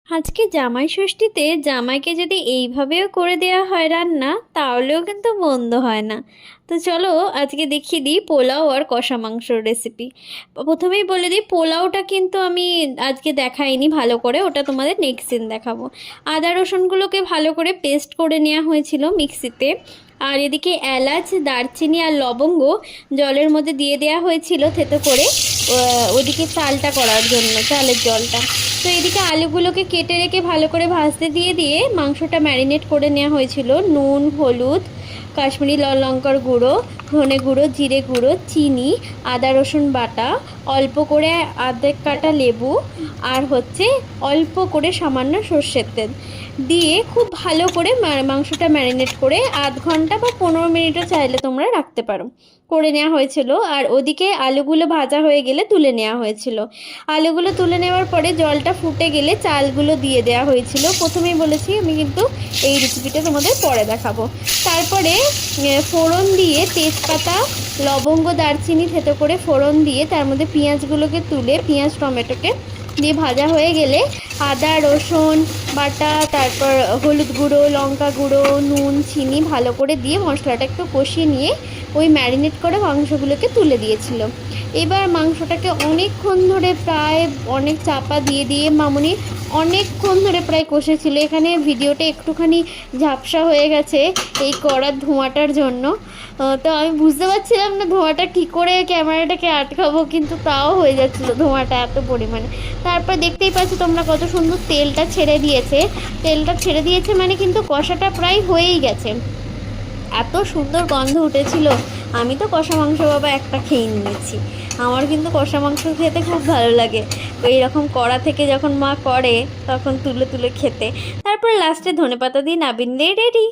আজকে জামাই ষষ্ঠীতে জামাইকে যদি এইভাবেও করে দেওয়া হয় রান্না তাহলেও কিন্তু মন্দ হয় না। তো চলো আজকে দেখিয়ে দিই পোলাও আর কষা মাংসর রেসিপি। প্রথমেই বলে দিই পোলাওটা কিন্তু আমি আজকে দেখাইনি ভালো করে, ওটা তোমাদের নেক্সট দিন দেখাবো। আদা রসুনগুলোকে ভালো করে পেস্ট করে নেওয়া হয়েছিল মিক্সিতে। আর এদিকে এলাচ, দারচিনি আর লবঙ্গ জলের মধ্যে দিয়ে দেওয়া হয়েছিল থেতো করে, ওদিকে চালটা করার জন্য, চালের জলটা। তো এদিকে আলুগুলোকে কেটে রেখে ভালো করে ভাজতে দিয়ে মাংসটা ম্যারিনেট করে নেওয়া হয়েছিল। নুন, হলুদ, কাশ্মীরি লাল লঙ্কার গুঁড়ো, ধনে গুঁড়ো, জিরে গুঁড়ো, চিনি, আদা রসুন বাটা, অল্প করে আধেক কাটা লেবু, আর অল্প করে সামান্য সর্ষের তেল দিয়ে খুব ভালো করে মাংসটা ম্যারিনেট করে আধ ঘন্টা বা 15 মিনিটও চাইলে তোমরা রাখতে পারো, করে নেওয়া হয়েছিল। আর ওদিকে আলুগুলো ভাজা হয়ে গেলে তুলে নেওয়া হয়েছিল। আলুগুলো তুলে নেওয়ার পরে জলটা ফুটে গেলে চালগুলো দিয়ে দেওয়া হয়েছিল। প্রথমেই বলেছি আমি, কিন্তু এই রেসিপিটা তোমাদের পরে দেখাবো। তারপরে ফোড়ন দিয়ে তেজপাতা, লবঙ্গ, দারচিনি থেতো করে ফোড়ন দিয়ে তার মধ্যে পেঁয়াজগুলোকে তুলে পেঁয়াজ টমেটোকে দিয়ে ভাজা হয়ে গেলে আদা রসুন বাটা, তারপর হলুদ গুঁড়ো, লঙ্কা গুঁড়ো, নুন, চিনি ভালো করে দিয়ে মশলাটা একটু কষিয়ে নিয়ে ওই ম্যারিনেট করে মাংসগুলোকে তুলে দিয়েছিল। এবার মাংসটাকে অনেকক্ষণ ধরে প্রায় অনেক চাপা দিয়ে মামুনি অনেকক্ষণ ধরে প্রায় কষেছিল। এখানে ভিডিওটা একটুখানি ঝাপসা হয়ে গেছে এই কড়ার ধোঁয়াটার জন্য। তো আমি বুঝতে পারছিলাম না ধোঁয়াটা কী করে ক্যামেরাটাকে আটকাবো, কিন্তু তাও হয়ে যাচ্ছিলো ধোঁয়াটা এত পরিমাণে। তারপর দেখতেই পাচ্ছ তোমরা কত সুন্দর তেলটা ছেড়ে দিয়েছে। তেলটা ছেড়ে দিয়েছে মানে কিন্তু কষাটা প্রায় হয়েই গেছে। এত সুন্দর গন্ধ উঠেছিল। আমি তো কষা মাংস বাবা একটা খেয়ে নিয়েছি। আমার কিন্তু কষা মাংস খেতে খুব ভালো লাগে। এইরকম কড়া থেকে যখন মা করে তখন তুলে তুলে খেতে। তারপর লাস্টে ধনেপাতা দিয়ে নাবিয়ে রেডি।